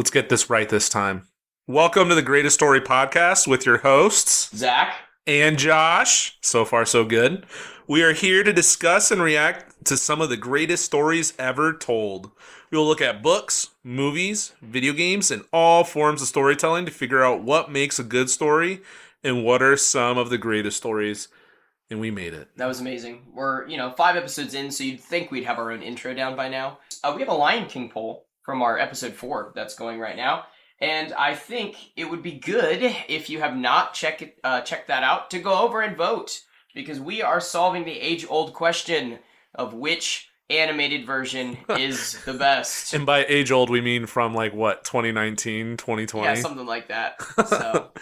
Let's get this right this time. Welcome to the Greatest Story Podcast with your hosts, Zac and Josh. So far, so good. We are here to discuss and react to some of the greatest stories ever told. We will look at books, movies, video games, and all forms of storytelling to figure out what makes a good story and what are some of the greatest stories. And we made it. That was amazing. We're, 5 episodes in, so you'd think we'd have our own intro down by now. We have a Lion King poll from our episode 4 that's going right now. And I think it would be good if you have not checked that out to go over and vote. Because we are solving the age-old question of which animated version is the best. And by age-old, we mean from 2019, 2020? Yeah, something like that. So.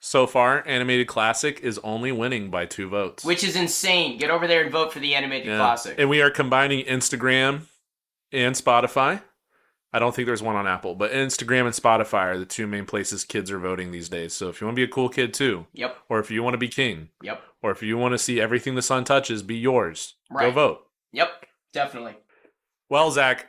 So far, Animated Classic is only winning by 2 votes. Which is insane. Get over there and vote for the Animated Classic. And we are combining Instagram and Spotify. I don't think there's one on Apple, but Instagram and Spotify are the 2 main places kids are voting these days. So if you want to be a cool kid too, yep. Or if you want to be king, yep. Or if you want to see everything the sun touches be yours, Go vote. Yep, definitely. Well, Zach,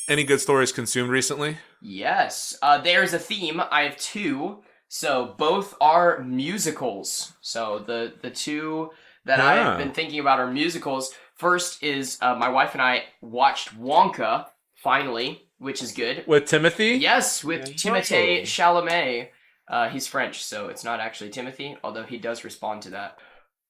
any good stories consumed recently? Yes, there's a theme. I have 2. So both are musicals. So the 2 that I have been thinking about are musicals. First is my wife and I watched Wonka, finally, which is good. With Timothy? Yes, with Timothée Chalamet. He's French, so it's not actually Timothy, although he does respond to that.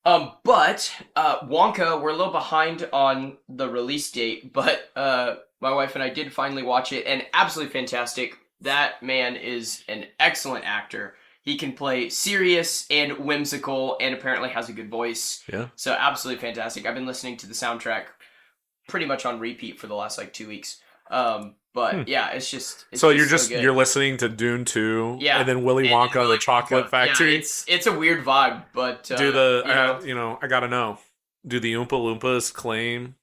But Wonka, we're a little behind on the release date, but my wife and I did finally watch it, and absolutely fantastic. That man is an excellent actor. He can play serious and whimsical and apparently has a good voice. Yeah. So absolutely fantastic. I've been listening to the soundtrack pretty much on repeat for the last 2 weeks. But yeah, it's just so you're listening to Dune 2 and then Willy Wonka the Chocolate Factory. Yeah, it's a weird vibe, but I got to know. Do the Oompa Loompas claim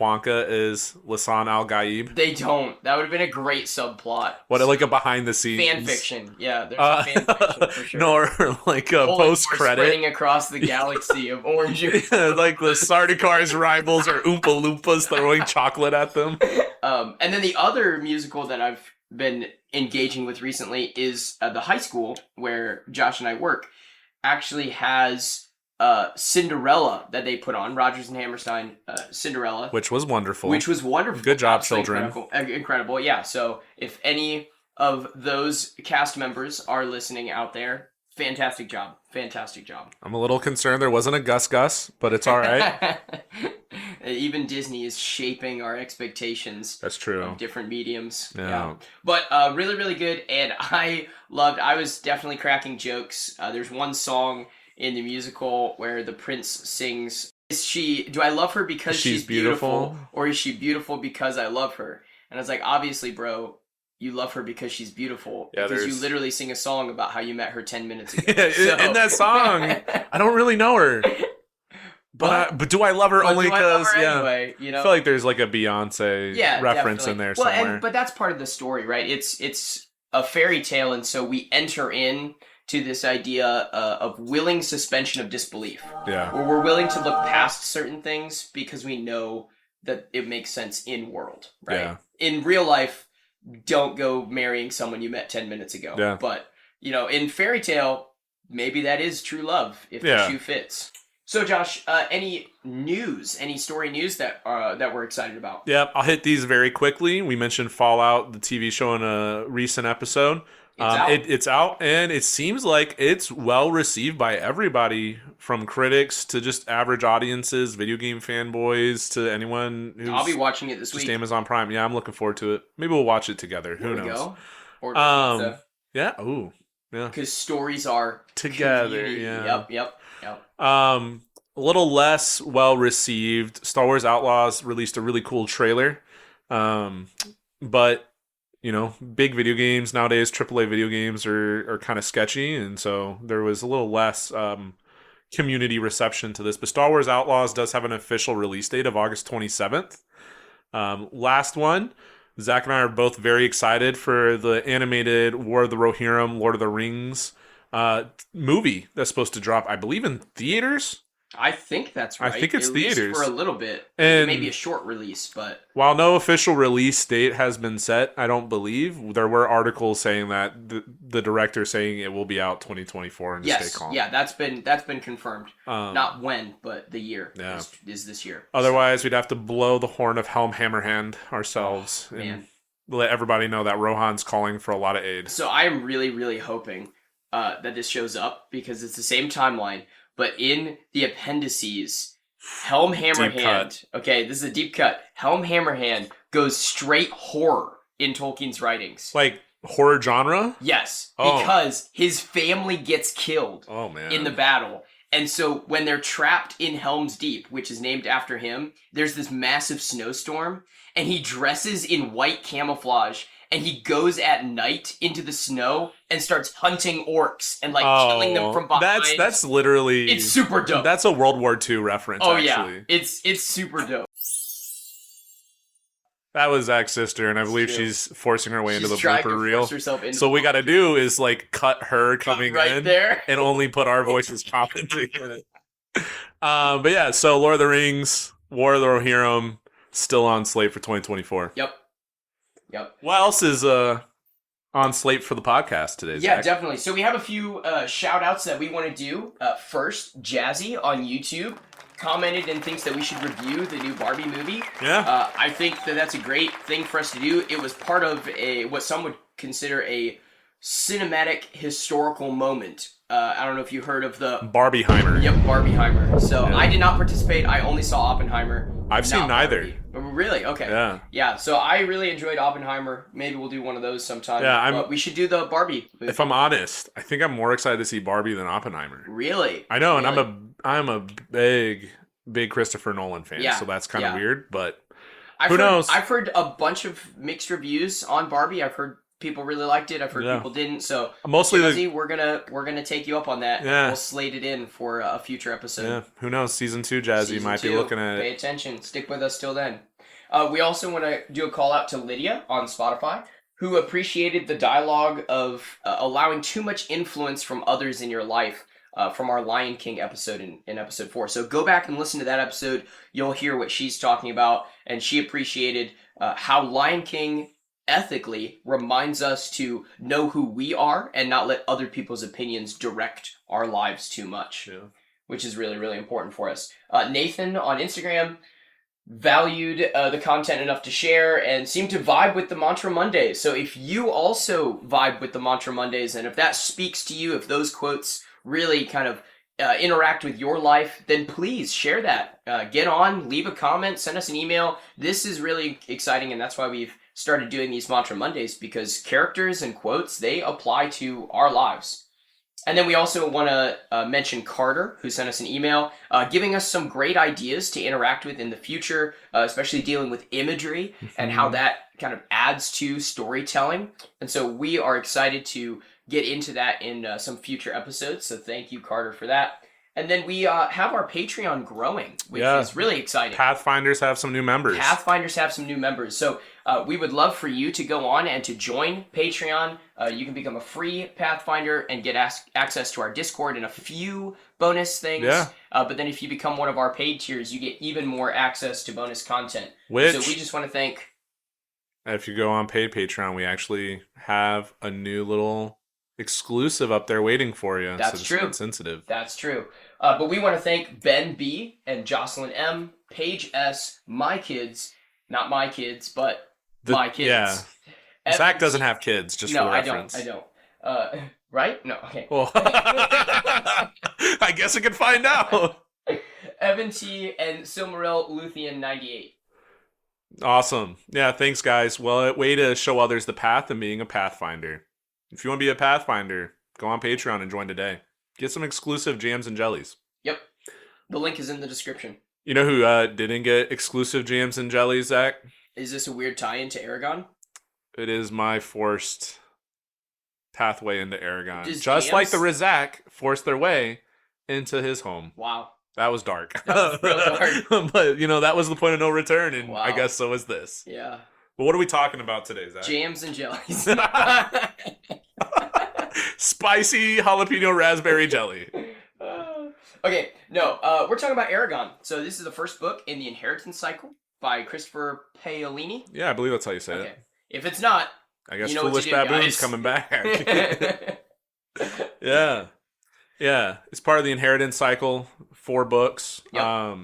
Wonka is Lisan Al Gaib? They don't. That would have been a great subplot. What, like a behind the scenes fan fiction? Yeah, there's a fan fiction for sure. Nor like a post credit spreading across the galaxy of orange juice. Like the Sardakar's rivals are Oompa Loompas throwing chocolate at them. And then the other musical that I've been engaging with recently is the high school where Josh and I work actually has Cinderella that they put on, Rodgers and Hammerstein Cinderella, which was wonderful. Good job, children. Incredible. Yeah, so if any of those cast members are listening out there, fantastic job. I'm a little concerned there wasn't a Gus, but it's all right. Even Disney is shaping our expectations. That's true. Of different mediums. Yeah. But really, really good, and I was definitely cracking jokes. There's one song in the musical where the prince sings, do I love her because she's beautiful, or is she beautiful because I love her? And I was like, obviously, bro, you love her because she's beautiful. Yeah, because you literally sing a song about how you met her 10 minutes ago. In that song, I don't really know her. But do I love her only because, anyway, I feel like there's like a Beyonce reference in there somewhere. But that's part of the story, right? It's a fairy tale, and so we enter in to this idea of willing suspension of disbelief. Yeah. Where we're willing to look past certain things because we know that it makes sense in world, right? Yeah. In real life, don't go marrying someone you met 10 minutes ago. Yeah. But, in fairy tale, maybe that is true love if the shoe fits. So, Josh, any story news that we're excited about? Yeah, I'll hit these very quickly. We mentioned Fallout, the TV show, in a recent episode. It's out, and it seems like it's well received by everybody, from critics to just average audiences, video game fanboys, to anyone who's... I'll be watching it this week. Just Amazon Prime. Yeah, I'm looking forward to it. Maybe we'll watch it together. Who knows? Go. Order pizza. Yeah. Ooh. Yeah. Because stories are together. Community. Yeah. Yep. A little less well received. Star Wars Outlaws released a really cool trailer. But big video games nowadays, AAA video games are kind of sketchy, and so there was a little less community reception to this. But Star Wars Outlaws does have an official release date of August 27th. Last one, Zach and I are both very excited for the animated War of the Rohirrim, Lord of the Rings movie that's supposed to drop, I believe, in theaters I think that's right. I think it's at theaters. least for a little bit. And maybe a short release, but while no official release date has been set, I don't believe there were articles saying that the director saying it will be out 2024 and yes, stay calm. Yeah, that's been confirmed. Not when, but the year is this year. Otherwise, we'd have to blow the horn of Helm Hammerhand ourselves and let everybody know that Rohan's calling for a lot of aid. So I am really, really hoping that this shows up because it's the same timeline, but in the appendices, Helm Hammerhand. Okay, this is a deep cut. Helm Hammerhand goes straight horror in Tolkien's writings. Like horror genre? Yes, because his family gets killed in the battle. And so when they're trapped in Helm's Deep, which is named after him, there's this massive snowstorm, and he dresses in white camouflage, and he goes at night into the snow and starts hunting orcs and killing them from behind. That's literally... It's super dope. That's a World War II reference, actually. Yeah. It's super dope. That was Zach's sister, and I believe she's forcing her way into the blooper reel. So we got to do is cut her coming in there and only put our voices commenting in it. But yeah, so Lord of the Rings, War of the Rohirrim, still on slate for 2024. Yep. What else is on slate for the podcast today, Zach? Yeah, definitely. So we have a few shout outs that we want to do. First, Jazzy on YouTube commented and thinks that we should review the new Barbie movie. Yeah. I think that's a great thing for us to do. It was part of what some would consider a cinematic historical moment. I don't know if you heard of the... Barbieheimer. Yep, Barbieheimer. So I did not participate. I only saw Oppenheimer. I've seen neither. Barbie. Really? Okay. Yeah, so I really enjoyed Oppenheimer. Maybe we'll do one of those sometime. Yeah, but we should do the Barbie movie. If I'm honest, I think I'm more excited to see Barbie than Oppenheimer. Really? I know, really? And I'm a big Christopher Nolan fan, so that's kind of weird, but who knows? I've heard a bunch of mixed reviews on Barbie. I've heard people really liked it. I've heard people didn't. So mostly Jazzy, we're gonna take you up on that. Yeah. We'll slate it in for a future episode. Yeah. Who knows? Season 2, Jazzy might be looking at it. Pay attention. Stick with us till then. We also want to do a call out to Lydia on Spotify, who appreciated the dialogue of allowing too much influence from others in your life from our Lion King episode in episode 4. So go back and listen to that episode. You'll hear what she's talking about, and she appreciated how Lion King ethically reminds us to know who we are and not let other people's opinions direct our lives too much, which is really, really important for us. Nathan on Instagram valued the content enough to share and seemed to vibe with the Mantra Mondays. So if you also vibe with the Mantra Mondays, and if that speaks to you, if those quotes really kind of interact with your life, then please share that. Get on, leave a comment, send us an email. This is really exciting, and that's why we've started doing these Mantra Mondays, because characters and quotes, they apply to our lives. And then we also want to mention Carter, who sent us an email, giving us some great ideas to interact with in the future, especially dealing with imagery and how that kind of adds to storytelling. And so we are excited to get into that in some future episodes. So thank you, Carter, for that. And then we have our Patreon growing, which is really exciting. Pathfinders have some new members. So we would love for you to go on and to join Patreon. You can become a free Pathfinder and get access to our Discord and a few bonus things. But then if you become one of our paid tiers, you get even more access to bonus content. So we just want to thank... If you go on paid Patreon, we actually have a new little exclusive up there waiting for you. That's true. It's sensitive. That's true. But we want to thank Ben B and Jocelyn M, Paige S, my kids, not my kids, but my kids. Yeah. Zach doesn't have kids, just for reference. I don't. Right? No, okay. Well, I guess I can find out. Evan T and Silmaril Luthian 98. Awesome. Yeah, thanks, guys. Well, way to show others the path of being a Pathfinder. If you want to be a Pathfinder, go on Patreon and join today. Get some exclusive jams and jellies. Yep. The link is in the description. You know who didn't get exclusive jams and jellies, Zach? Is this a weird tie-in to Aragon? It is my forced pathway into Aragon. Just like the Rizak forced their way into his home. Wow. That was dark. That was real dark. But, that was the point of no return, and I guess so is this. Yeah. But what are we talking about today, Zach? Jams and jellies. Spicy jalapeno raspberry jelly. Okay, no, we're talking about Aragon. So this is the first book in the Inheritance Cycle by Christopher Paolini. Yeah, I believe that's how you say Okay. it. If it's not, I you guess know what to Foolish do, Baboon's guys. coming back. Yeah. Yeah. It's part of the inheritance cycle. 4 books. Yep.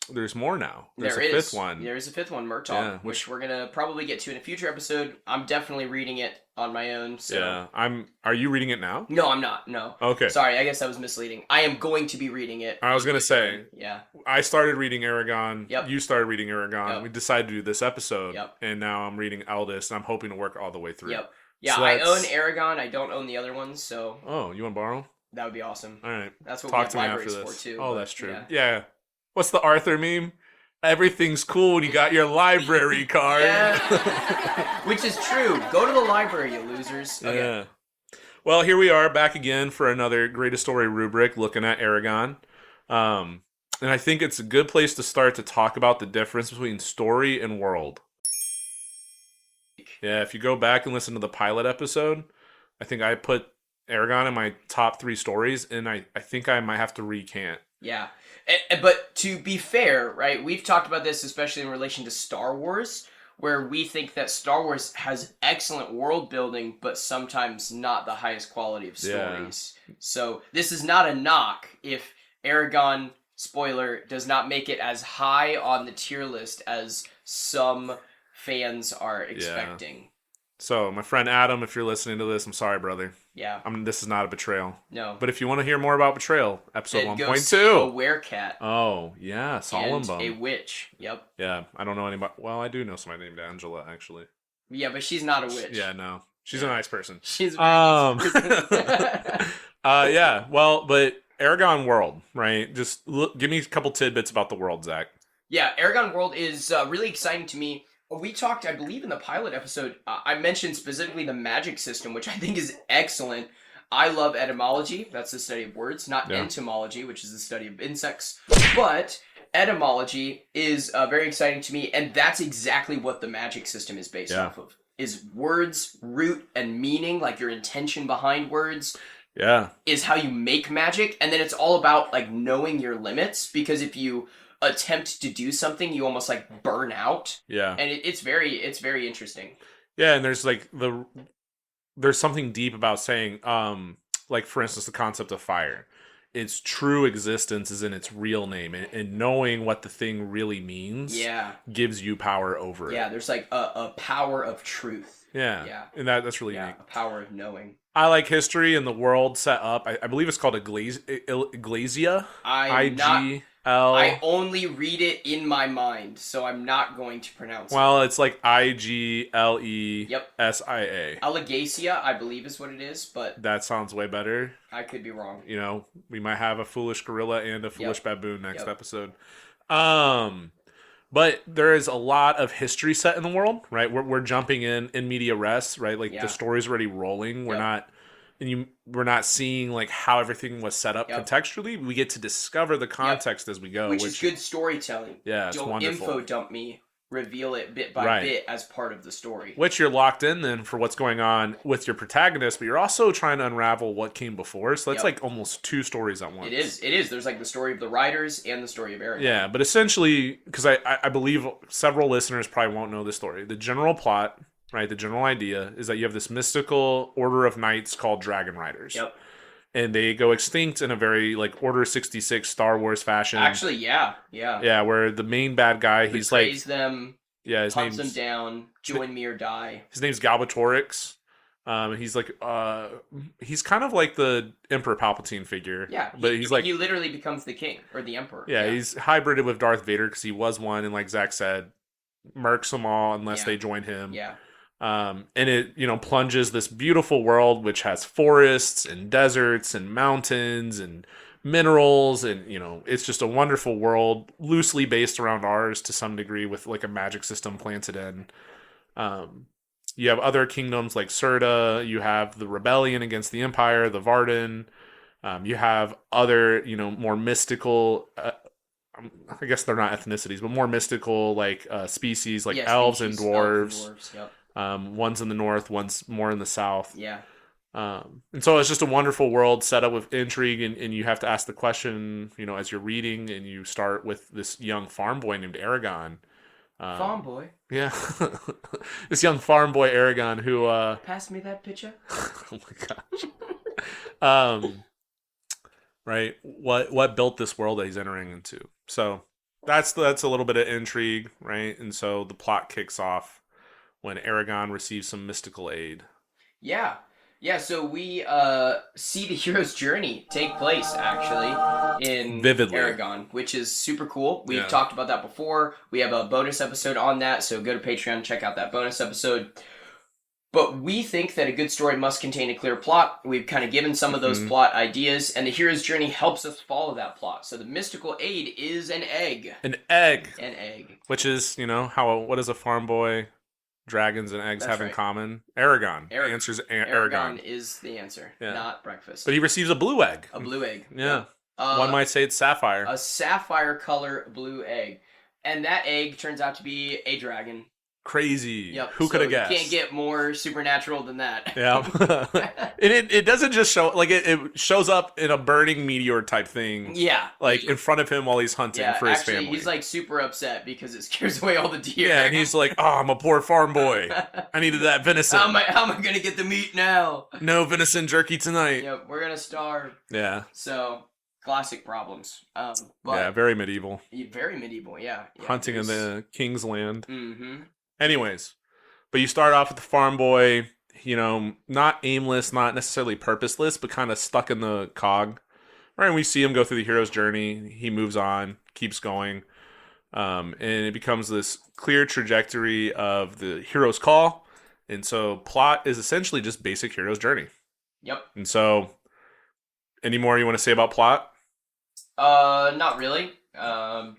There's more now. There's There a 5th is. one. There is a fifth one, Murtaugh, Yeah, which we're gonna probably get to in a future episode. I'm definitely reading it on my own. So. Yeah. Are you reading it now? No, I'm not. No. Okay. Sorry, I guess that was misleading. I am going to be reading it. I was gonna say. Yeah. I started reading Aragon. Yep. You started reading Aragon. Yep. We decided to do this episode. Yep. And now I'm reading Eldest, and I'm hoping to work all the way through. Yep. Yeah, So I own Aragon. I don't own the other ones, so. Oh, you want to borrow? That would be awesome. All right. That's what Talk we have to me libraries after for this. too. Oh, but, that's true. Yeah. Yeah. What's the Arthur meme? Everything's cool when you got your library card. Yeah. Which is true. Go to the library, you losers. Okay. Yeah. Well, here we are back again for another greatest story rubric looking at Aragon. And I think it's a good place to start to talk about the difference between story and world. Yeah, if you go back and listen to the pilot episode, I think I put Aragon in my top 3 stories, and I think I might have to recant. Yeah. But to be fair, right, we've talked about this especially in relation to Star Wars, where we think that Star Wars has excellent world building, but sometimes not the highest quality of stories. Yeah. So this is not a knock if Aragon, spoiler, does not make it as high on the tier list as some fans are expecting. Yeah. So, my friend Adam, if you're listening to this, I'm sorry, brother. Yeah. This is not a betrayal. No. But if you want to hear more about betrayal, episode 1.2. A werecat. Oh, yeah, Solemn and a witch. Yep. Yeah, I don't know anybody. Well, I do know somebody named Angela, actually. Yeah, but she's not a witch. Yeah, no. She's a nice person. She's a nice person. Yeah, well, but Aragon World, right? Just give me a couple tidbits about the world, Zach. Yeah, Aragon World is really exciting to me. We talked, I believe, in the pilot episode, I mentioned specifically the magic system, which I think is excellent. I love etymology. That's the study of words, not entomology, which is the study of insects. But etymology is very exciting to me, and that's exactly what the magic system is based off of. Is words, root, and meaning, like your intention behind words. Yeah. Is how you make magic, and then it's all about, like, knowing your limits, because if you attempt to do something, you almost like burn out. Yeah. And it's very interesting. Yeah, and there's something deep about saying, like for instance, the concept of fire. Its true existence is in its real name, and knowing what the thing really means gives you power over it. Yeah, there's like a power of truth. Yeah. Yeah. And that's really unique. A power of knowing. I like history and the world set up. I believe it's called Iglesia. I only read it in my mind, so I'm not going to pronounce it. Well, it's like Iglesia. Allegacia, I believe is what it is, but... That sounds way better. I could be wrong. You know, we might have a foolish gorilla and a foolish baboon next episode. But there is a lot of history set in the world, right? We're jumping in media res, right? Like the story's already rolling. We're not seeing like how everything was set up contextually. We get to discover the context as we go, which is good storytelling. Yeah, it's wonderful. Info dump me, reveal it bit by bit as part of the story. Which you're locked in then for what's going on with your protagonist, but you're also trying to unravel what came before. So that's like almost 2 stories at once. It is. There's like the story of the riders and the story of Aragon. Yeah, but essentially, because I believe several listeners probably won't know this story. The general plot, right, the general idea is that you have this mystical order of knights called Dragon Riders. Yep. And they go extinct in a very, like, Order 66 Star Wars fashion. Actually, yeah. Yeah, where the main bad guy, he's like... Betrays them, hunts them down, join me or die. His name's Galbatorix. He's like, he's kind of like the Emperor Palpatine figure. Yeah, but he's like... He literally becomes the king, or the emperor. Yeah, he's hybrided with Darth Vader, because he was one, and like Zach said, murks them all unless they join him. Yeah. And it, plunges this beautiful world which has forests and deserts and mountains and minerals, and it's just a wonderful world, loosely based around ours to some degree, with like a magic system planted in. You have other kingdoms like Serta. You have the rebellion against the Empire, the Varden. You have other, more mystical. I guess they're not ethnicities, but more mystical like species like elves and dwarves. Yep. One's in the north, one's more in the south. Yeah. And so it's just a wonderful world set up with intrigue, and you have to ask the question, as you're reading, and you start with this young farm boy named Aragon. Farm boy. Yeah, this young farm boy Aragon who. Pass me that picture. Oh my gosh. Um, right. What built this world that he's entering into? So that's a little bit of intrigue, right? And so the plot kicks off when Aragon receives some mystical aid. Yeah. Yeah, so we see the hero's journey take place, actually, in Vividly. Aragon, which is super cool. We've Yeah. talked about that before. We have a bonus episode on that, so go to Patreon, check out that bonus episode. But we think that a good story must contain a clear plot. We've kind of given some of those plot ideas, and the hero's journey helps us follow that plot. So the mystical aid is an egg. An egg. An egg. Which is, what does a farm boy, dragons, and eggs have in common? Aragon. The answer is Aragon. Aragon is the answer, not breakfast. But he receives a blue egg. A blue egg. Yeah. One might say it's sapphire. A sapphire color blue egg. And that egg turns out to be a dragon. Crazy. Yep. Who could have guessed? You can't get more supernatural than that. Yeah. And it doesn't just show, it shows up in a burning meteor type thing. Yeah. In front of him while he's hunting for his family. He's super upset because it scares away all the deer. Yeah, and he's like, oh, I'm a poor farm boy. I needed that venison. How am I going to get the meat now? No venison jerky tonight. Yep, we're going to starve. Yeah. So, classic problems. Yeah, very medieval. Very medieval, yeah. Hunting in the king's land. Mm-hmm. Anyways, but you start off with the farm boy, not aimless, not necessarily purposeless, but kind of stuck in the cog. Right, and we see him go through the hero's journey. He moves on, keeps going, and it becomes this clear trajectory of the hero's call. And so plot is essentially just basic hero's journey. Yep. And so, any more you want to say about plot? Not really.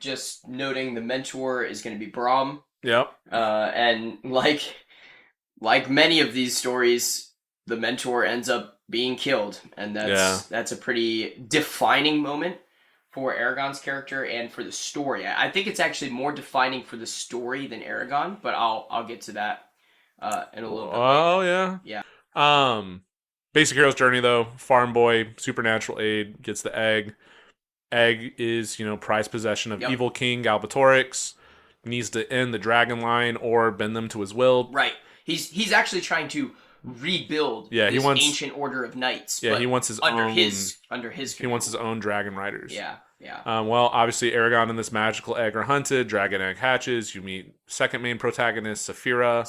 Just noting the mentor is going to be Brahm. Yep. And like many of these stories, the mentor ends up being killed, and that's a pretty defining moment for Aragon's character and for the story. I think it's actually more defining for the story than Aragon, but I'll get to that in a little bit. Oh yeah. Yeah. Basic hero's journey though. Farm boy, supernatural aid, gets the egg. Egg is prized possession of evil king Galbatorix. Needs to end the dragon line or bend them to his will. Right. He's actually trying to rebuild he wants ancient order of knights. Yeah, he wants his under own. His he wants his own dragon riders. Yeah. Well, obviously, Aragon and this magical egg are hunted. Dragon egg hatches. You meet second main protagonist, Saphira.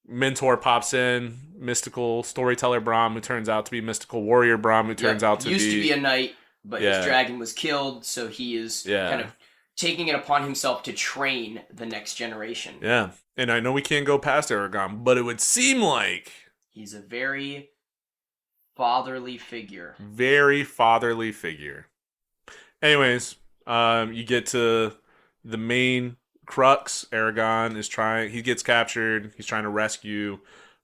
Mentor pops in. Mystical storyteller Brahm, who turns out to be mystical warrior Brahm, who turns out to used to be a knight, but his dragon was killed, so he is kind of taking it upon himself to train the next generation. Yeah. And I know we can't go past Aragon, but it would seem like he's a very fatherly figure. Very fatherly figure. Anyways, you get to the main crux. Aragon he gets captured. He's trying to rescue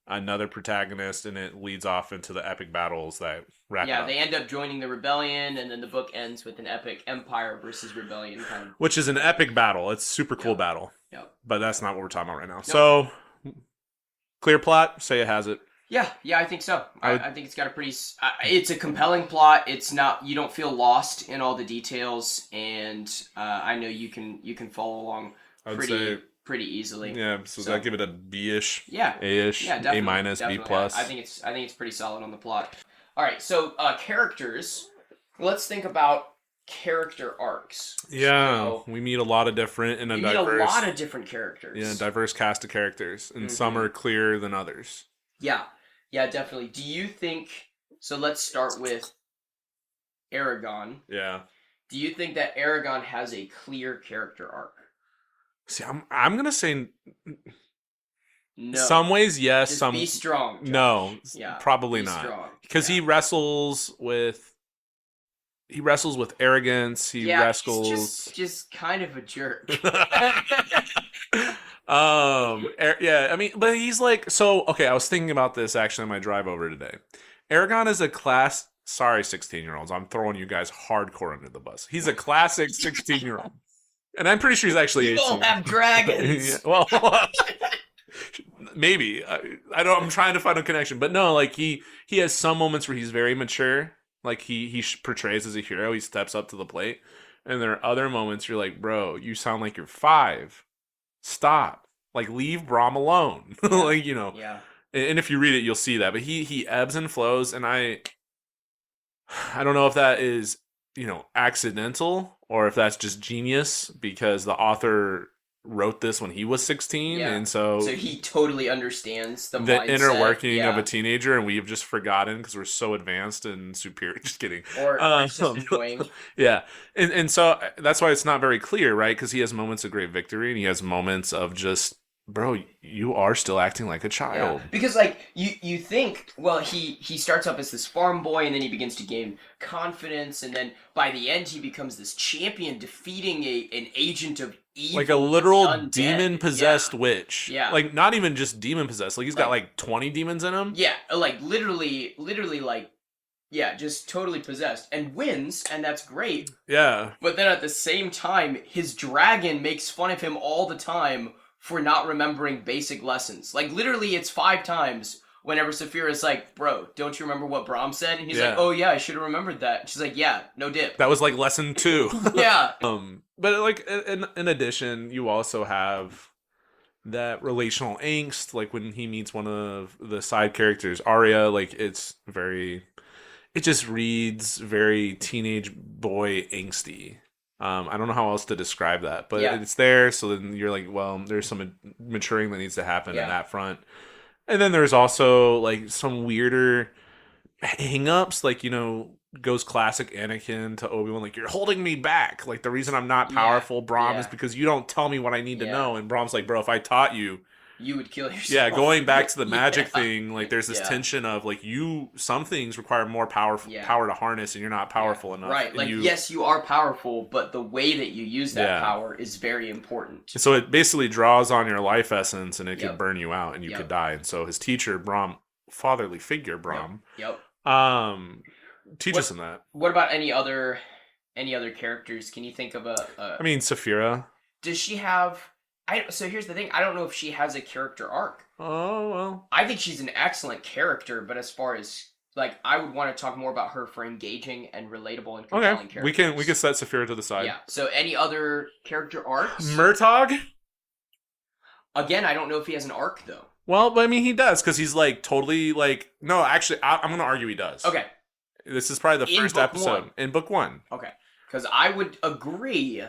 another protagonist, and it leads off into the epic battles that wrap up. Yeah, they end up joining the rebellion, and then the book ends with an epic empire versus rebellion kind of. Which is an epic battle. It's a super cool battle. Yep. But that's not what we're talking about right now. Nope. So, clear plot. Say it has it. Yeah, I think so. I think it's got a pretty. It's a compelling plot. It's not. You don't feel lost in all the details, and I know you can follow along pretty easily. Yeah, so I give it a B-ish. Yeah. A-ish. Yeah, definitely. A-minus, definitely. B+. plus. I think it's pretty solid on the plot. All right, so characters. Let's think about character arcs. Yeah, so, we meet a lot of different and a lot of different characters. Yeah, diverse cast of characters, and some are clearer than others. Yeah, definitely. Do you think? So let's start with Aragon. Yeah. Do you think that Aragon has a clear character arc? See, I'm gonna say no. Some ways yes. Just some be strong. Josh. No, probably be not. Strong. Because he wrestles with arrogance. He wrestles. He's just kind of a jerk. I mean, but he's like so. Okay, I was thinking about this actually on my drive over today. Aragon is a class. Sorry, 16-year-olds. I'm throwing you guys hardcore under the bus. He's a classic 16-year-old. And I'm pretty sure he's actually 18. You don't have dragons. Well, maybe I don't. I'm trying to find a connection, but no, like he has some moments where he's very mature, like he portrays as a hero. He steps up to the plate, and there are other moments you're like, bro, you sound like you're 5. Stop, like leave Braum alone, Yeah. like Yeah. And if you read it, you'll see that. But he ebbs and flows, and I don't know if that is accidental or if that's just genius because the author wrote this when he was 16, Yeah. and so he totally understands the the mindset. inner working of Yeah. a teenager, and we've just forgotten because we're so advanced and superior. Just kidding. Or it's just annoying. Yeah, and so that's why it's not very clear, right? Because he has moments of great victory, and he has moments of just, bro, you are still acting like a child. Yeah. Because like you think, well, he starts up as this farm boy, and then he begins to gain confidence, and then by the end he becomes this champion, defeating an agent of evil, like a literal undead. demon possessed Yeah. witch. Yeah. Like not even just demon possessed. Like he's got like 20 demons in him. Yeah, like literally like, yeah, just totally possessed, and wins, and that's great. Yeah. But then at the same time, his dragon makes fun of him all the time for not remembering basic lessons. Like literally, it's 5 times whenever Saphira's like, "Bro, don't you remember what Braum said?" And he's like, "Oh yeah, I should have remembered that." And she's like, "Yeah, no dip." That was like lesson 2. Yeah. But like in addition, you also have that relational angst, like when he meets one of the side characters, Arya. Like it just reads very teenage boy angsty. I don't know how else to describe that, but Yeah. it's there. So then you're like, well, there's some maturing that needs to happen Yeah. in that front. And then there's also like some weirder hang-ups, like goes classic Anakin to Obi-Wan, like, you're holding me back. Like the reason I'm not powerful, Braum, is because you don't tell me what I need to know. And Braum's like, bro, if I taught you, you would kill yourself. Yeah, going back to the magic thing, like there's this tension of like some things require more power to harness, and you're not powerful enough. Right, like yes, you are powerful, but the way that you use that power is very important. So it basically draws on your life essence, and it could burn you out, and you could die. And so his teacher, Braum, fatherly figure, Braum, teaches him that. What about any other characters? Can you think of a I mean, Saphira. Does she have? So here's the thing. I don't know if she has a character arc. Oh well. I think she's an excellent character, but as far as like, I would want to talk more about her for engaging and relatable and compelling characters. We can set Saphira to the side. Yeah. So any other character arcs? Murtagh. Again, I don't know if he has an arc though. Well, but I mean, he does, because he's like totally like, no, actually, I'm going to argue he does. Okay. This is probably the first episode in book 1. Okay. Because I would agree.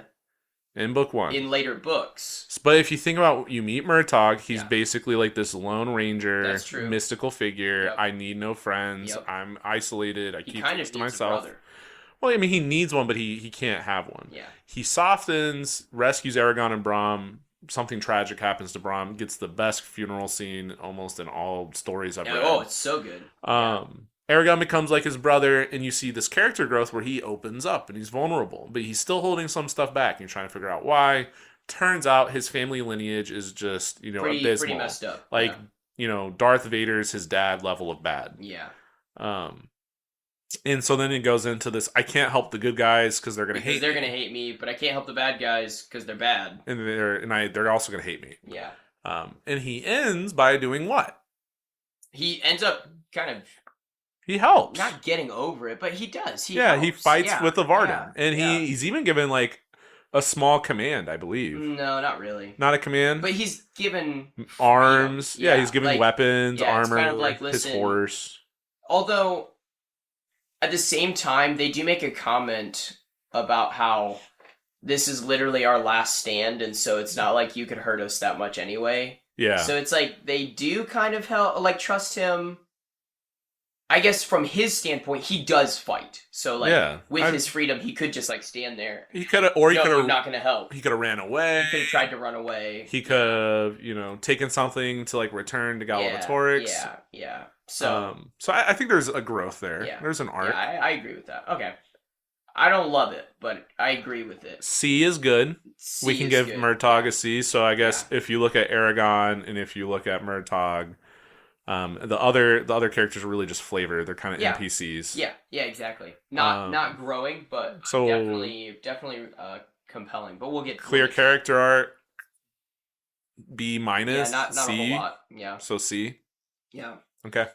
In book 1. In later books. But if you think about, you meet Murtagh, he's basically like this lone ranger, That's true. mystical figure. Yep. I need no friends. Yep. I'm isolated. I keep things to myself. Brother. Well, I mean, he needs one, but he can't have one. Yeah. He softens, rescues Aragon and Braum. Something tragic happens to Braum. Gets the best funeral scene almost in all stories I've read. Oh, it's so good. Aragon becomes like his brother, and you see this character growth where he opens up and he's vulnerable, but he's still holding some stuff back, and you're trying to figure out why. Turns out his family lineage is just, abysmal. Pretty messed up. Like, Darth Vader's his dad level of bad. Yeah. And so then it goes into this, I can't help the good guys because they're going to hate me. They're going to hate me, but I can't help the bad guys because they're bad. And they're also going to hate me. Yeah. And he ends by doing what? He ends up kind of... He helps. Not getting over it, but he does. He fights with the Varden. And he's even given, like, a small command, I believe. No, not really. Not a command? But he's given... arms. Yeah, he's given weapons, armor, kind of like, listen, his horse. Although, at the same time, they do make a comment about how this is literally our last stand, and so it's not like you could hurt us that much anyway. Yeah. So it's like, they do kind of trust him... I guess from his standpoint, he does fight. So with his freedom, he could just stand there. He could have, or he could have. I'm not going to help. He could have ran away. He could have tried to run away. He could have, taken something to return to Galbatorix. Yeah. So I think there's a growth there. Yeah. There's an arc. Yeah, I agree with that. Okay. I don't love it, but I agree with it. C is good. We can give Murtagh a C. So I guess if you look at Aragon and if you look at Murtagh. The other characters are really just flavor. They're kind of NPCs. Yeah, exactly. Not growing, but definitely compelling. But we'll get clear character art. B Yeah, minus, not a whole C. lot. Yeah. So C. Yeah. Okay.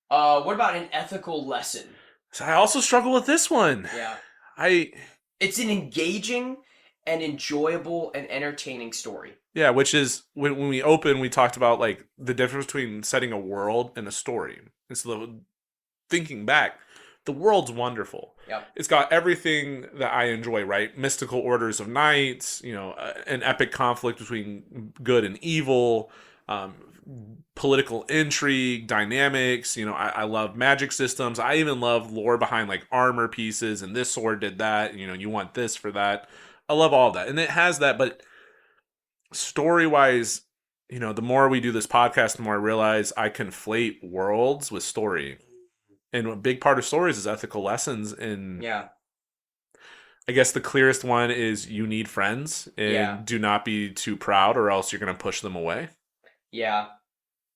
What about an ethical lesson? So I also struggle with this one. Yeah. I It's an engaging and enjoyable and entertaining story. Yeah, which is when we open, we talked about like the difference between setting a world and a story. And so thinking back, the world's wonderful. Yep. It's got everything that I enjoy, right? Mystical orders of knights, an epic conflict between good and evil, um, political intrigue, dynamics. I love magic systems. I even love lore behind like armor pieces and this sword did that. You want this for that. I love all of that. And it has that, but story wise, the more we do this podcast, the more I realize I conflate worlds with story. And a big part of stories is ethical lessons. And Yeah. I guess the clearest one is you need friends and do not be too proud or else you're going to push them away. Yeah.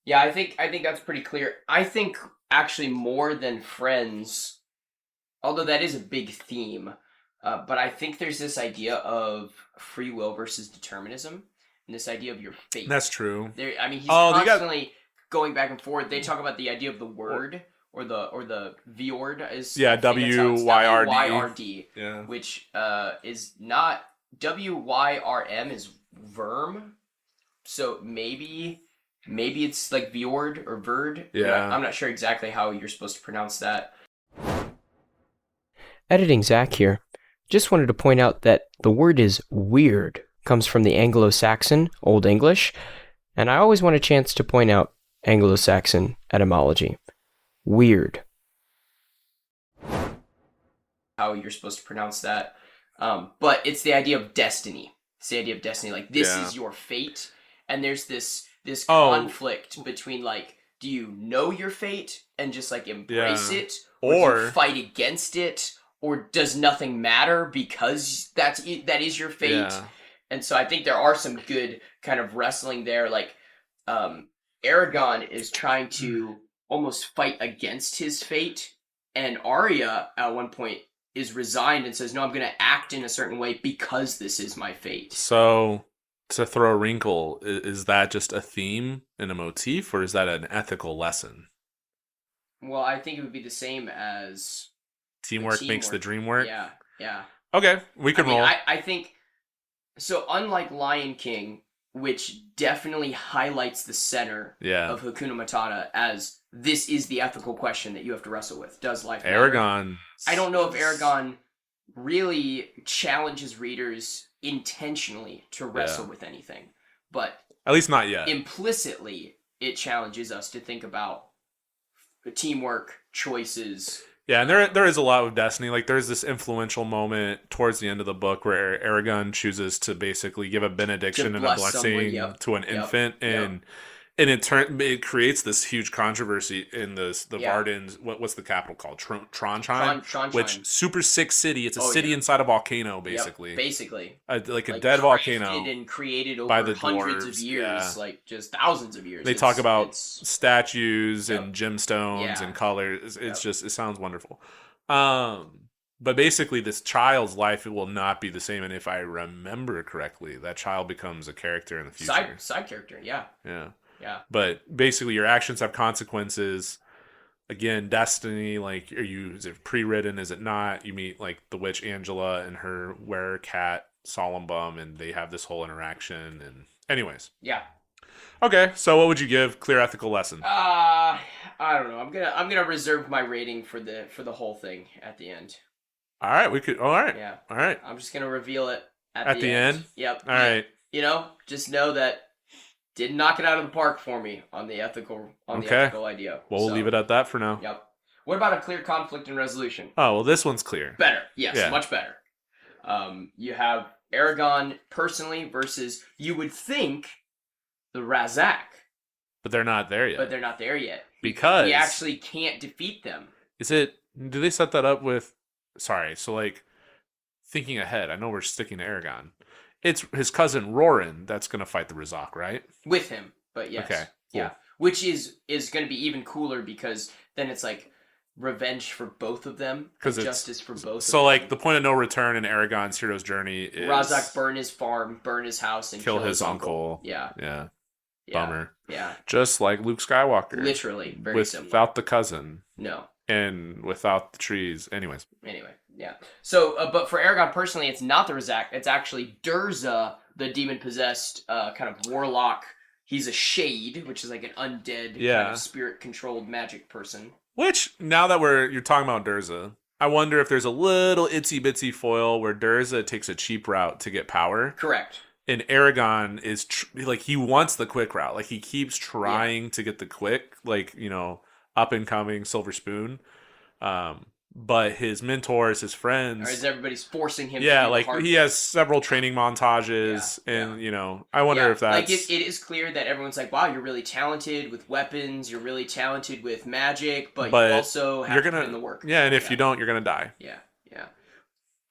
Yeah, I think that's pretty clear. I think actually more than friends, although that is a big theme, but I think there's this idea of free will versus determinism. And this idea of your fate. That's true. He's constantly going back and forth. They talk about the idea of the wyrd or the wyrd is wyrd. Wyrd, which is not wyrm is verm. So maybe it's like vyrd or verd. Yeah, I'm not sure exactly how you're supposed to pronounce that. Editing Zac here. Just wanted to point out that the word is weird. Comes from the Anglo-Saxon, Old English, and I always want a chance to point out Anglo-Saxon etymology. Weird. How you're supposed to pronounce that. But it's the idea of destiny. It's the idea of destiny. Like, this is your fate, and there's this conflict between, like, do you know your fate and just, like, embrace it, or do you fight against it, or does nothing matter because that is your fate? Yeah. And so I think there are some good kind of wrestling there. Like, Aragon is trying to almost fight against his fate, and Arya at one point is resigned and says, no, I'm going to act in a certain way because this is my fate. So, to throw a wrinkle, is that just a theme and a motif, or is that an ethical lesson? Well, I think it would be the same as... Teamwork makes the dream work? Yeah. Okay, we can roll. I think... So unlike Lion King, which definitely highlights the center of Hakuna Matata as this is the ethical question that you have to wrestle with. Does life matter? Aragon. I don't know if Aragon really challenges readers intentionally to wrestle with anything, but at least not yet. Implicitly, it challenges us to think about teamwork, choices. Yeah, and there is a lot with Destiny. Like, there's this influential moment towards the end of the book where Aragon chooses to basically give a benediction and a blessing to an infant, and it creates this huge controversy in the Vardens. What's the capital called? Tronheim, which super sick city. It's a city inside a volcano, basically. Basically, like a dead volcano, and created over by the hundreds dwarves. of years, like just thousands of years. They talk about statues and gemstones and colors. It's just, it sounds wonderful. But basically, this child's life, it will not be the same. And if I remember correctly, that child becomes a character in the future. Side character, yeah. Yeah. But basically, your actions have consequences. Again, Destiny, like, is it pre-written? Is it not? You meet, like, the witch Angela and her were-cat Solemn, and they have this whole interaction. And anyways. Yeah. Okay, so what would you give clear ethical lesson? I don't know. I'm gonna reserve my rating for the whole thing at the end. All right, we could. All right. Yeah. All right. I'm just gonna reveal it at the end. Yep. All right. Just know that didn't knock it out of the park for me on the ethical idea. Well, we'll leave it at that for now. Yep. What about a clear conflict and resolution? Oh, well, this one's clear. Better. Yes, much better. You have Aragon personally versus, you would think, the Razak. But they're not there yet. Because he actually can't defeat them. Do they set that up with... Sorry, so, like, thinking ahead, I know we're sticking to Aragon. It's his cousin Roran that's going to fight the Razak, right? With him, but yes. Okay, cool. Yeah. Which is going to be even cooler because then it's like revenge for both of them, and justice for both. So, of like, them. the point of no return in Aragorn's hero's journey is Razak burn his farm, burn his house, and kill his uncle. Yeah. Yeah. Bummer. Yeah. Just like Luke Skywalker. Literally, very without similar. Without the cousin. No. And without the trees. Anyway, yeah. So, but for Aragorn personally, it's not the Razak. It's actually Durza, the demon-possessed kind of warlock. He's a shade, which is like an undead kind of spirit-controlled magic person. Which, now that you're talking about Durza, I wonder if there's a little itsy-bitsy foil where Durza takes a cheap route to get power. Correct. And Aragon is, he wants the quick route. Like, he keeps trying to get the quick, up-and-coming silver spoon. But his mentors, his friends... Or is everybody's forcing him to do the hard he has several training montages, and, I wonder if that's... Like, it is clear that everyone's like, wow, you're really talented with weapons, you're really talented with magic, but you also have to put in the work. Yeah, and if you don't, you're going to die. Yeah.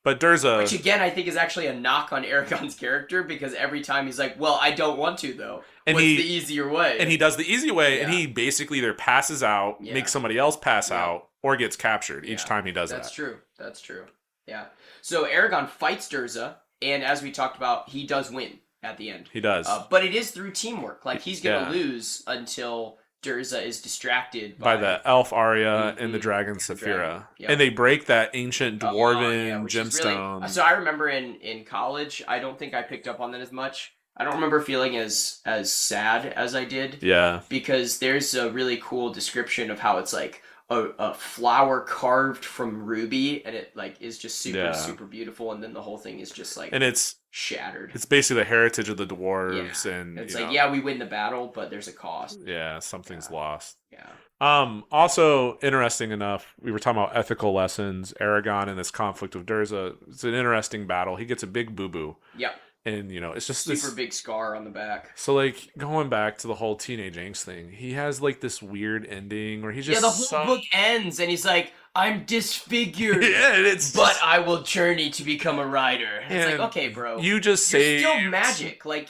But Durza... Which, again, I think is actually a knock on Aragorn's character, because every time he's like, well, I don't want to, though. What's the easier way? And he does the easy way, and he basically either passes out, makes somebody else pass out, or gets captured each time he does that. That's true. Yeah. So Aragorn fights Durza, and as we talked about, he does win at the end. He does. But it is through teamwork. Like, he's going to lose until Durza is distracted by the elf Arya and the dragon Saphira. Yep. And they break that ancient dwarven gemstone. Really, so I remember in college, I don't think I picked up on that as much. I don't remember feeling as sad as I did. Yeah. Because there's a really cool description of how it's like a flower carved from ruby, and it like is just super beautiful, and then the whole thing is just like, and it's shattered. It's basically the heritage of the dwarves, and it's like we win the battle, but there's a cost. Yeah, something's lost. Yeah. Also, interesting enough, we were talking about ethical lessons. Aragon and this conflict with Durza. It's an interesting battle. He gets a big boo boo. Yep. And, it's just super big scar on the back. So, like, going back to the whole teenage angst thing, he has, like, this weird ending where he's just... Yeah, the whole book ends, and he's like, I'm disfigured, it's but I will journey to become a rider. And it's like, okay, bro. You're still magic. Like,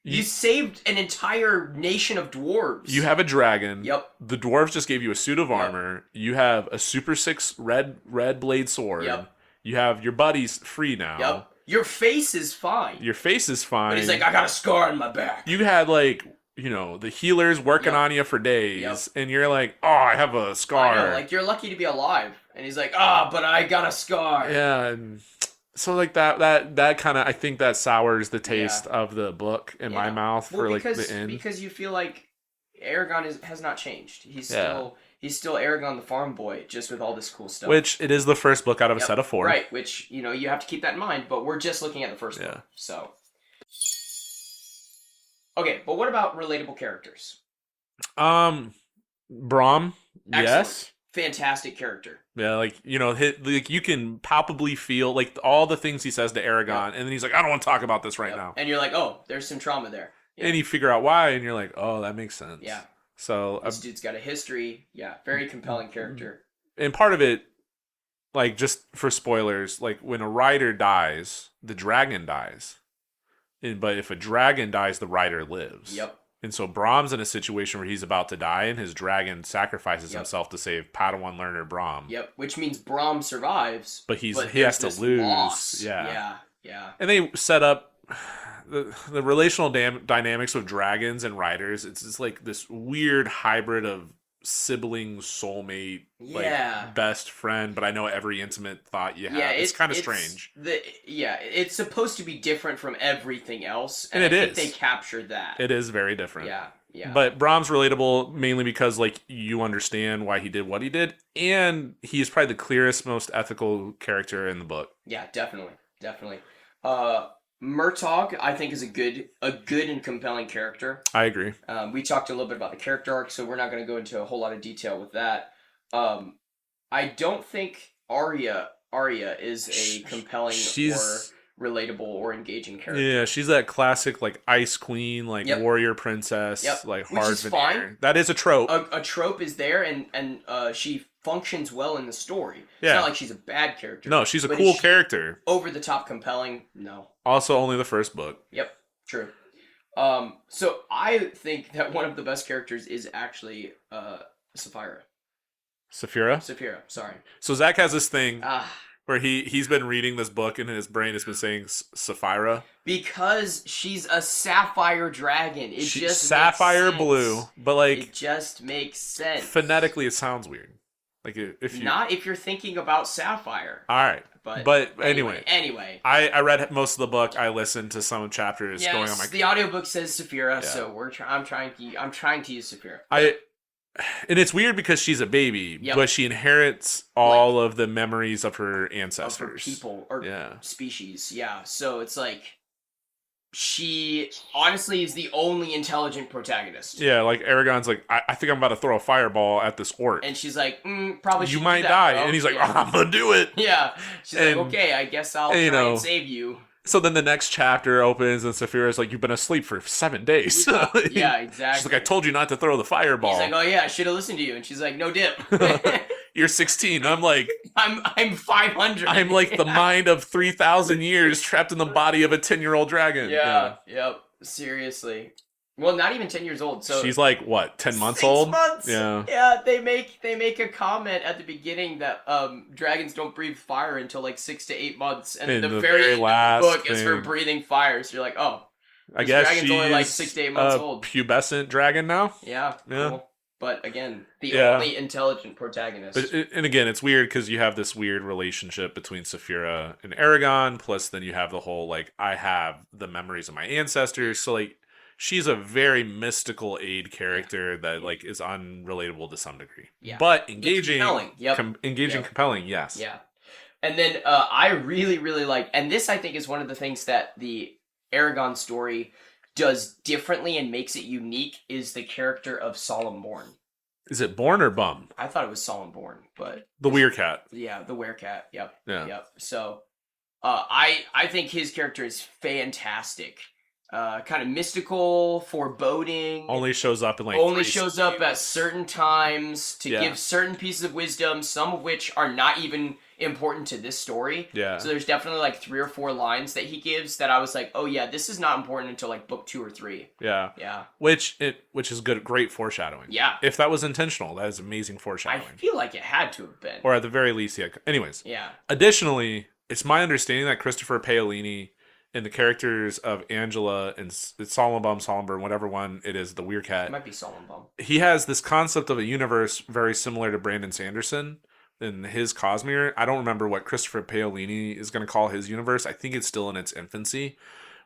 you saved an entire nation of dwarves. You have a dragon. Yep. The dwarves just gave you a suit of armor. You have a super 6 red blade sword. Yep. You have your buddies free now. Yep. Your face is fine. But he's like, I got a scar on my back. You had, like, the healers working on you for days. And you're like, oh, I have a scar. I know, like, you're lucky to be alive. And he's like, but I got a scar. Yeah, and so, like, that kind of, I think that sours the taste of the book in my mouth the end. Because you feel like Aragorn has not changed. He's still Aragorn the farm boy, just with all this cool stuff. Which, it is the first book out of a set of 4. Right, which, you have to keep that in mind, but we're just looking at the first book, so. Okay, but what about relatable characters? Brom, excellent. Yes. Fantastic character. Yeah, like, you can palpably feel, like, all the things he says to Aragorn, and then he's like, I don't want to talk about this right now. And you're like, oh, there's some trauma there. Yeah. And you figure out why, and you're like, oh, that makes sense. Yeah. So this dude's got a history. Yeah, very compelling character. And part of it, like, just for spoilers, like, when a rider dies, the dragon dies. But if a dragon dies, the rider lives. Yep. And so Brom's in a situation where he's about to die, and his dragon sacrifices himself to save Padawan learner Brom. Yep, which means Brom survives. But he has to lose. Loss. Yeah. Yeah. And they set up the relational dynamics of dragons and riders. It's just like this weird hybrid of sibling, soulmate, like best friend, but I know every intimate thought you have. Yeah, it's kind of strange. It's supposed to be different from everything else, and I think they captured that. It is very different. Yeah. But Brom's relatable mainly because, like, you understand why he did what he did, and he's probably the clearest, most ethical character in the book. Yeah, definitely. Murtaugh, I think, is a good and compelling character. I agree. We talked a little bit about the character arc, so we're not going to go into a whole lot of detail with that. I don't think Arya is a compelling or relatable or engaging character. Yeah, she's that classic, like, ice queen, like, warrior princess, like, hard which is veneer. Fine. That is a trope. A trope is there, and she functions well in the story. It's not like she's a bad character. No, she's a cool character. Over the top compelling, no. Also, only the first book. Yep, true. So I think that one of the best characters is actually Saphira. Saphira? Sorry. So Zach has this thing Ah. where he's been reading this book and his brain has been saying Saphira. Because she's a sapphire dragon. She's sapphire blue, but like it just makes sense. Phonetically, it sounds weird. Like if you're thinking about sapphire. All right, but anyway, I read most of the book. I listened to some chapters going on my. The audiobook says Saphira, so I'm trying to use Saphira. And it's weird because she's a baby, but she inherits all of the memories of her ancestors, of her people or species. Yeah, so it's like. She honestly is the only intelligent protagonist. Yeah, like Aragon's like, I think I'm about to throw a fireball at this orc. And she's like, probably you might die. Bro. And he's like, I'm going to do it. Yeah. She's like, okay, I guess I'll try and save you. So then the next chapter opens and Saphira's like, you've been asleep for 7 days. Yeah, exactly. She's like, I told you not to throw the fireball. He's like, oh yeah, I should have listened to you. And she's like, no dip. You're 16. I'm like... I'm 500. I'm like the mind of 3,000 years trapped in the body of a 10-year-old dragon. Yeah, yep. Seriously. Well, not even 10 years old. So she's like, what, 10 months old? 6 months. Yeah. Yeah, they make a comment at the beginning that dragons don't breathe fire until like 6 to 8 months. And the very last book is her breathing fire. So you're like, oh. I guess dragon's only like 6 to 8 months old. Pubescent dragon now? Yeah. Cool. But again, the only intelligent protagonist. And again, it's weird because you have this weird relationship between Saphira and Aragon, plus then you have the whole, like, I have the memories of my ancestors. So, like, she's a very mystical aid character that, like, is unrelatable to some degree. Yeah. But engaging. Compelling. Yep. Compelling, yes. Yeah. And then I really, really like, and this I think is one of the things that the Aragon story does differently and makes it unique is the character of Solemnborn. Is it Born or Bum? I thought it was Solemnborn, but the Werecat. Yeah, the Werecat. Yep. Yeah. Yep. So, I think his character is fantastic. Kind of mystical, foreboding. Only shows up in like. Only shows up at certain times to give certain pieces of wisdom, some of which are not even important to this story. Yeah. So there's definitely like 3 or 4 lines that he gives that I was like, oh yeah, this is not important until like book 2 or 3. Yeah. Yeah. Which is great foreshadowing. Yeah. If that was intentional, that is amazing foreshadowing. I feel like it had to have been. Or at the very least, yeah. Anyways. Yeah. Additionally, it's my understanding that Christopher Paolini and the characters of Angela and Solemnborn, whatever one it is, the Werecat. It might be Solemnborn. He has this concept of a universe very similar to Brandon Sanderson in his Cosmere. I don't remember what Christopher Paolini is going to call his universe. I think it's still in its infancy.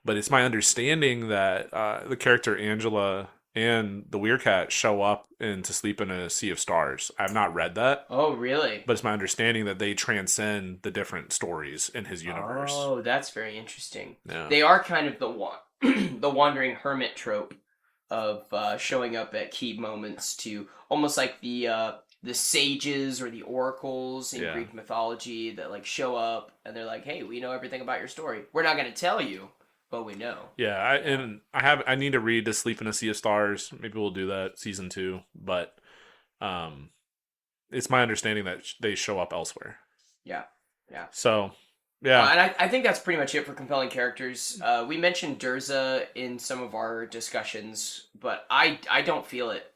But it's my understanding that the character Angela and the Werecat show up in To Sleep in a Sea of Stars. I've not read that. Oh, really? But it's my understanding that they transcend the different stories in his universe. Oh, that's very interesting. Yeah. They are kind of the wandering hermit trope of showing up at key moments to almost like the sages or the oracles in Greek mythology that like show up and they're like, hey, we know everything about your story. We're not going to tell you, but we know. Yeah, I need to read To Sleep in a Sea of Stars. Maybe we'll do that season 2, but it's my understanding that they show up elsewhere. Yeah. So, yeah. And I think that's pretty much it for compelling characters. We mentioned Durza in some of our discussions, but I don't feel it.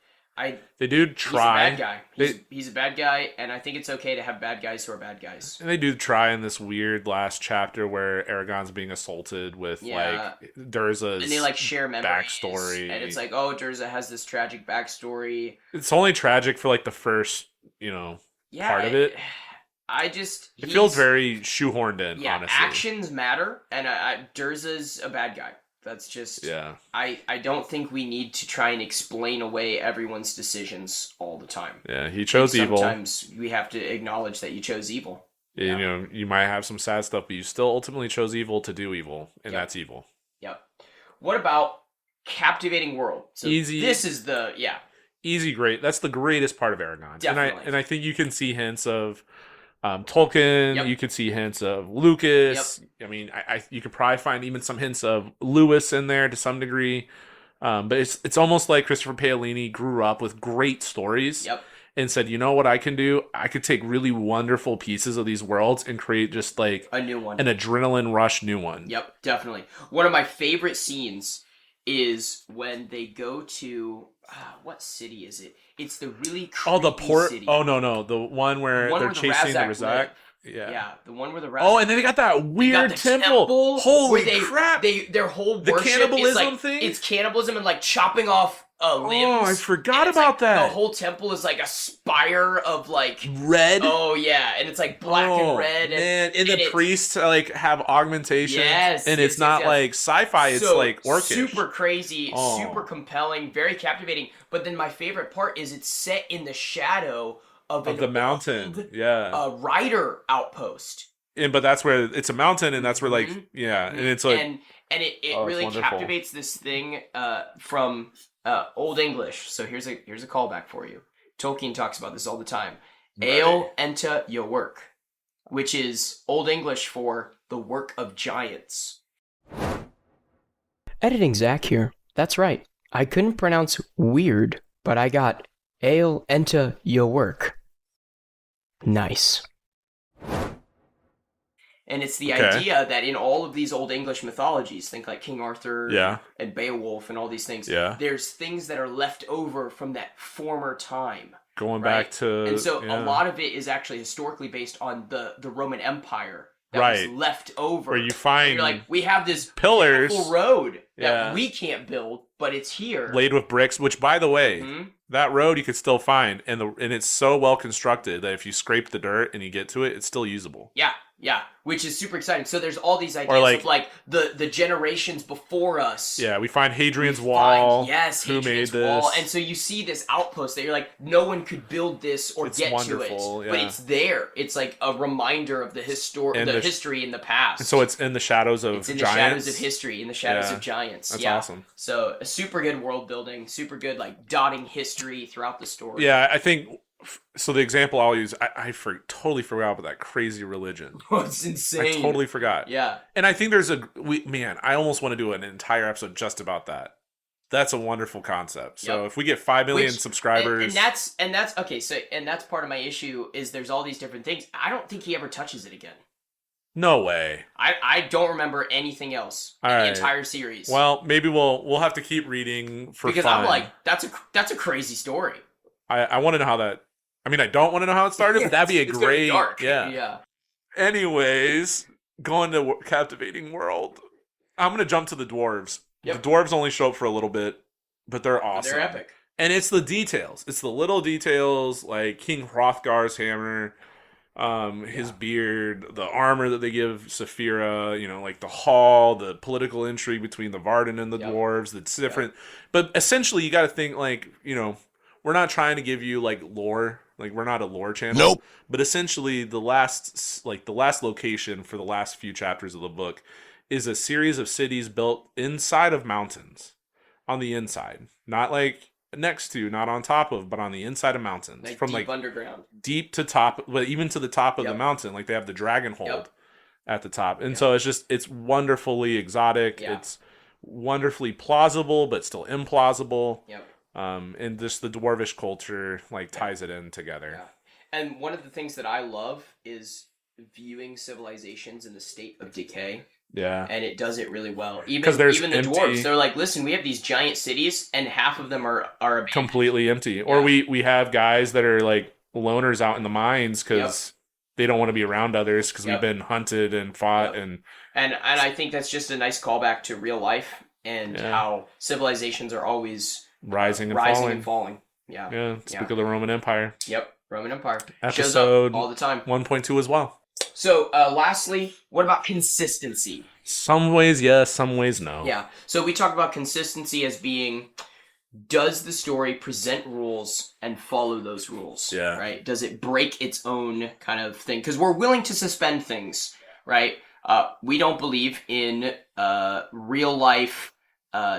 They do try. He's a bad guy. He's a bad guy, and I think it's okay to have bad guys who are bad guys. And they do try in this weird last chapter where Aragon's being assaulted with like Durza's and they like share memories, backstory, and it's like, oh, Durza has this tragic backstory. It's only tragic for like the first, part of it. It feels very shoehorned in. Yeah, honestly, actions matter, and Durza's a bad guy. That's just... Yeah. I don't think we need to try and explain away everyone's decisions all the time. Yeah, he chose evil. Sometimes we have to acknowledge that you chose evil. Yeah. You might have some sad stuff, but you still ultimately chose evil to do evil, and that's evil. Yep. What about captivating world? So easy. This is easy, great. That's the greatest part of Aragon. Definitely. And I think you can see hints of Tolkien. You could see hints of Lucas. I mean, you could probably find even some hints of Lewis in there to some degree. But it's almost like Christopher Paolini grew up with great stories and said, you know what I can do? I could take really wonderful pieces of these worlds and create just like a new one, an adrenaline rush new one. Yep, definitely. One of my favorite scenes is when they go to what city is it? It's the really Oh, the creepy port. city. Oh no, the one where they're chasing the Razak. live. Yeah. Yeah, the one where the Razak. Oh, and then they got that weird temple. Holy crap! Their whole the worship cannibalism is like thing. it's cannibalism and like chopping off limbs. Oh, I forgot about like, that. The whole temple is like a spire of like red. Oh yeah, and it's like black and red. And the priests like have augmentation. Yes, and it's not like sci-fi. It's like orcish. Super crazy, super compelling, very captivating. But then my favorite part is it's set in the shadow of the mountain. A rider outpost. But that's where it's a mountain, and that's where like and it's like and it really captivates this thing from Old English. So here's a callback for you. Tolkien talks about this all the time. Ale enta your work, which is Old English for the work of giants. Editing Zach here. That's right. I couldn't pronounce weird, but I got ale enta your work. Nice. And it's the idea that in all of these Old English mythologies, think like King Arthur and Beowulf and all these things, there's things that are left over from that former time. Going back to... And so a lot of it is actually historically based on the Roman Empire that was left over. Where you find... You're like, we have this pillars road that we can't build, but it's here. Laid with bricks, which, by the way, that road you could still find. And it's so well constructed that if you scrape the dirt and you get to it, it's still usable. Yeah, which is super exciting. So there's all these ideas of like the generations before us. Yeah, we find Hadrian's Wall. Who made this? Wall. And so you see this outpost that you're like, no one could build this or get to it, but it's there. It's like a reminder of the history in the past. And so it's in the shadows of giants. It's in giants. the shadows of history, in the shadows of giants. That's awesome. So a super good world building, super good like dotting history throughout the story. Yeah, I think. So the example I'll use, I totally forgot about that crazy religion. Oh, it's insane. I totally forgot. Yeah. And I think there's I almost want to do an entire episode just about that. That's a wonderful concept. So if we get 5 million subscribers, and that's okay. So that's part of my issue is there's all these different things. I don't think he ever touches it again. No way. I don't remember anything else in the entire series. Well, maybe we'll have to keep reading because I'm like that's a crazy story. I want to know how that. I mean, I don't want to know how it started, but that'd be a great... dark. Yeah. Anyways, going to Captivating World. I'm going to jump to the dwarves. Yep. The dwarves only show up for a little bit, but they're awesome. They're epic. And it's the details. It's the little details, like King Hrothgar's hammer, his beard, the armor that they give Saphira, like the hall, the political intrigue between the Varden and the dwarves. That's different. But essentially, you got to think like, we're not trying to give you like lore. Like we're not a lore channel. Nope. But essentially the last location for the last few chapters of the book is a series of cities built inside of mountains. On the inside. Not like next to, not on top of, but on the inside of mountains. Like from deep underground. Deep to top, but even to the top of the mountain. Like they have the dragon hold at the top. And so it's wonderfully exotic. Yeah. It's wonderfully plausible, but still implausible. Yep. And just the dwarvish culture ties it in together. Yeah. And one of the things that I love is viewing civilizations in the state of decay. Yeah. And it does it really well. Even the dwarves, they're like, listen, we have these giant cities and half of them are abandoned. Completely empty. Or we have guys that are like loners out in the mines because they don't want to be around others because we've been hunted and fought and I think that's just a nice callback to real life and how civilizations are always rising and falling. Yeah. Yeah. Speak of the Roman Empire. Yep. Roman Empire. Episode shows up all the time. 1.2 as well. So, lastly, what about consistency? Some ways yes, some ways no. Yeah. So we talk about consistency as being, does the story present rules and follow those rules? Yeah. Right? Does it break its own kind of thing? Because we're willing to suspend things, right? We don't believe in real life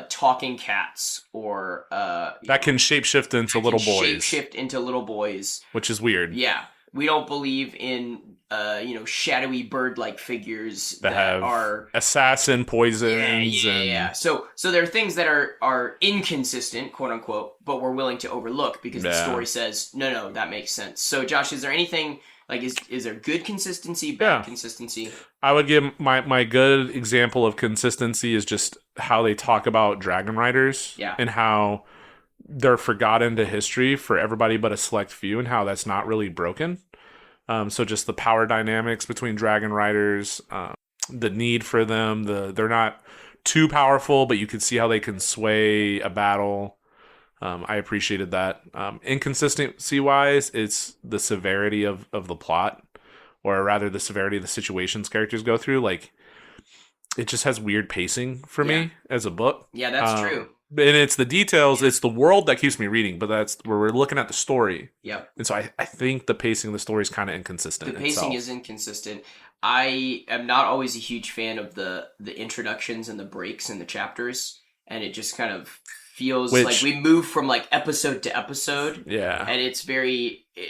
talking cats or that can shapeshift into little boys. Shapeshift into little boys, which is weird. Yeah, we don't believe in shadowy bird-like figures that have are assassin poisons. Yeah. So there are things that are inconsistent, quote unquote, but we're willing to overlook because the story says no, that makes sense. So Josh, is there anything Like, is there good consistency, bad consistency? I would give my good example of consistency is just how they talk about dragon riders and how they're forgotten to history for everybody but a select few, and how that's not really broken. So just the power dynamics between dragon riders, the need for them, they're not too powerful, but you can see how they can sway a battle. I appreciated that. Inconsistency wise, it's the severity of the plot, or rather the severity of the situations characters go through. Like, it just has weird pacing for me as a book. Yeah, that's true. And it's the details, it's the world that keeps me reading, but that's where we're looking at the story. Yep. And so I think the pacing of the story is kind of inconsistent. The pacing is inconsistent. I am not always a huge fan of the introductions and the breaks in the chapters, and it just kind of feels like we move from like episode to episode. Yeah. And it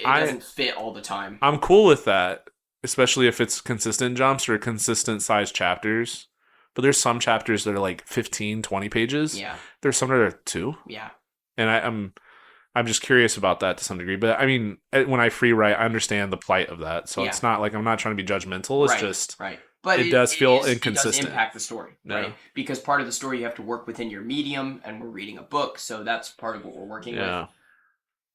doesn't fit all the time. I'm cool with that, especially if it's consistent jumps or consistent sized chapters. But there's some chapters that are like 15, 20 pages. Yeah. There's some that are 2. Yeah. And I'm just curious about that to some degree. But I mean, when I free write, I understand the plight of that. So it's not like I'm not trying to be judgmental. It's just But it does feel inconsistent. It does impact the story, right? Because part of the story you have to work within your medium, and we're reading a book, so that's part of what we're working with.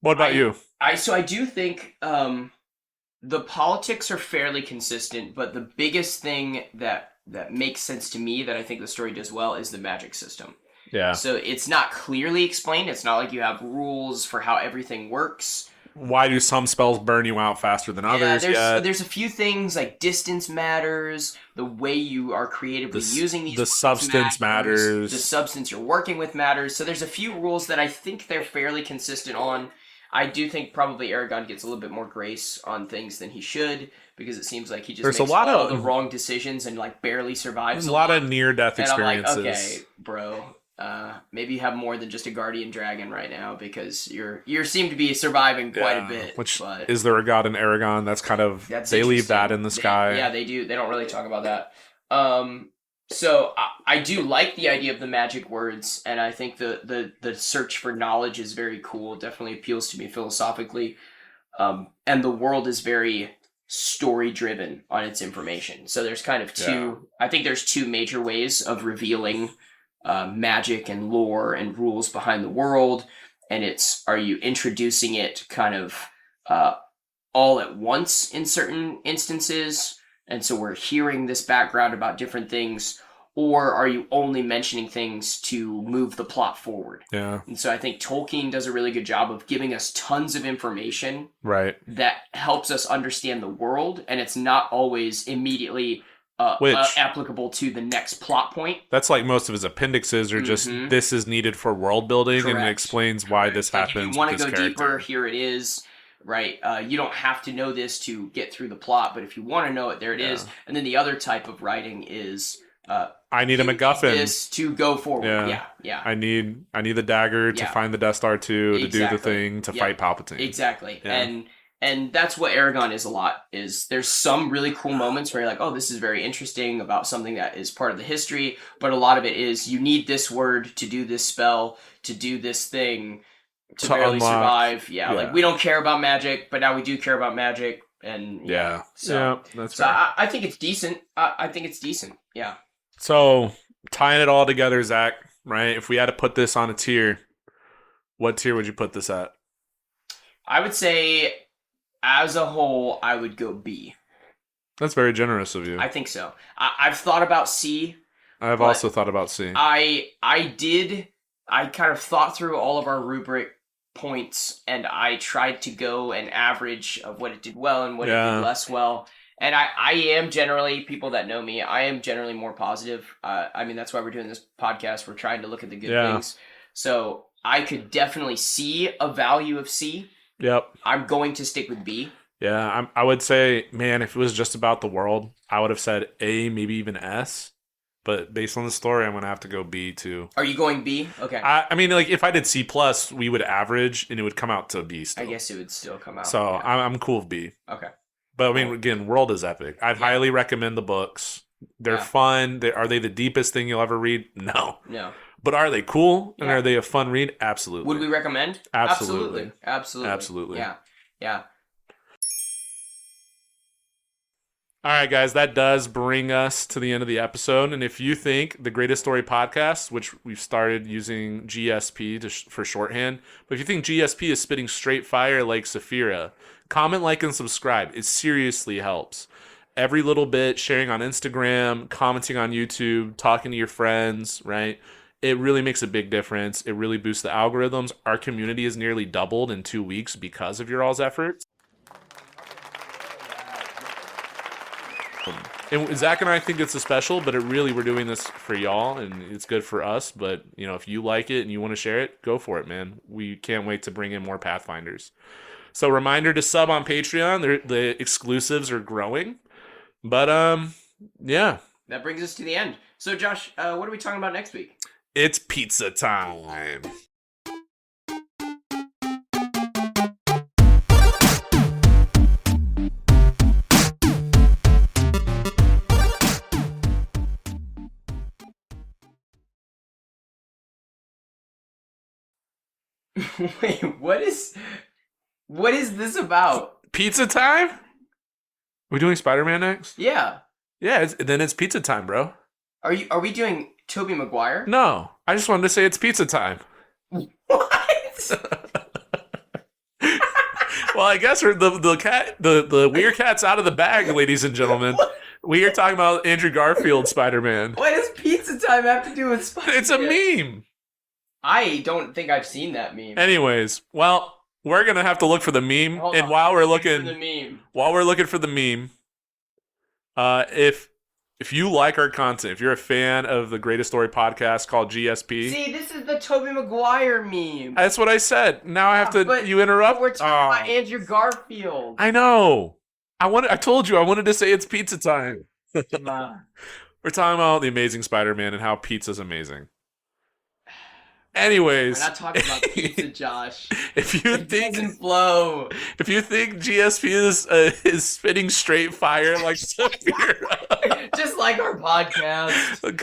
What about you? I do think the politics are fairly consistent, but the biggest thing that makes sense to me that I think the story does well is the magic system. Yeah. So it's not clearly explained. It's not like you have rules for how everything works. Why do some spells burn you out faster than others? There's a few things like distance matters, the way you are creatively using these. The substance matters. The substance you're working with matters. So there's a few rules that I think they're fairly consistent on. I do think probably Aragon gets a little bit more grace on things than he should, because it seems like he just makes a lot of the wrong decisions and like barely survives. A lot of near-death experiences. I'm like, okay, bro. Maybe you have more than just a guardian dragon right now, because you seem to be surviving quite a bit. But is there a god in Aragon? That's kind of they leave that in the sky. They do. They don't really talk about that. So I do like the idea of the magic words, and I think the search for knowledge is very cool. It definitely appeals to me philosophically. And the world is very story driven on its information. So there's kind of two. I think there's 2 major ways of revealing magic and lore and rules behind the world, and are you introducing it kind of all at once in certain instances, and so we're hearing this background about different things, or are you only mentioning things to move the plot forward? Yeah. And so I think Tolkien does a really good job of giving us tons of information that helps us understand the world, and it's not always immediately applicable to the next plot point. That's like most of his appendixes are just this is needed for world building. Correct. And it explains why this happens. If you want to go deeper, here it is. Right, you don't have to know this to get through the plot, but if you want to know it, there it is. And then the other type of writing is I need a MacGuffin this to go forward. Yeah. I need the dagger to find the Death Star 2 to do the thing to fight Palpatine. Exactly. Yeah. And that's what Aragon is a lot. Is there's some really cool moments where you're like, oh, this is very interesting about something that is part of the history, but a lot of it is you need this word to do this spell, to do this thing, to barely survive. Like we don't care about magic, but now we do care about magic, and that's right. I think it's decent. I think it's decent. Yeah. So tying it all together, Zach, right? If we had to put this on a tier, what tier would you put this at? I would say, as a whole, I would go B. That's very generous of you. I think so. I've thought about C. I've also thought about C. I kind of thought through all of our rubric points, and I tried to go an average of what it did well and what it did less well. And I am generally, people that know me, I am generally more positive. I mean, that's why we're doing this podcast. We're trying to look at the good things. So I could definitely see a value of C. Yep. I'm going to stick with B. Yeah, I would say, man, if it was just about the world, I would have said A, maybe even S. But based on the story, I'm going to have to go B too. Are you going B? Okay. I mean, like, if I did C+, we would average, and it would come out to B still. I guess it would still come out. So I'm cool with B. Okay. But, I mean, again, world is epic. I'd highly recommend the books. They're fun. Are they the deepest thing you'll ever read? No. But are they cool? And are they a fun read? Absolutely. Would we recommend? Absolutely. Absolutely. Absolutely. Yeah. All right, guys, that does bring us to the end of the episode. And if you think the Greatest Story Podcast, which we've started using GSP for shorthand, but if you think GSP is spitting straight fire like Saphira, comment, like, and subscribe. It seriously helps. Every little bit, sharing on Instagram, commenting on YouTube, talking to your friends, right? It really makes a big difference. It really boosts the algorithms. Our community has nearly doubled in 2 weeks because of your all's efforts. And Zach and I think it's a special, but we're doing this for y'all, and it's good for us. But, if you like it and you want to share it, go for it, man. We can't wait to bring in more Pathfinders. So reminder to sub on Patreon. The exclusives are growing. But, yeah. That brings us to the end. So, Josh, what are we talking about next week? It's pizza time. Wait, what is this about? Pizza time? We doing Spider-Man next? Yeah. Yeah, then it's pizza time, bro. Are we doing Tobey Maguire? No, I just wanted to say it's pizza time. What? Well, I guess the weird cat's out of the bag, ladies and gentlemen. We are talking about Andrew Garfield Spider-Man. What does pizza time have to do with Spider-Man? It's a meme. I don't think I've seen that meme. Anyways, well, we're gonna have to look for the meme, Hold and on, while we're for the looking meme. for the meme, if you like our content, if you're a fan of the Greatest Story Podcast called GSP, See, this is the Tobey Maguire meme. that's what I said. Now I have to. But You interrupt. We're talking about Andrew Garfield. I know. I told you I wanted to say it's pizza time. We're talking about the Amazing Spider-Man and how pizza's amazing. Anyways, We're not talking about pizza, Josh. If you think doesn't flow. If you think GSP is spitting straight fire like Saphira, Just like our podcast.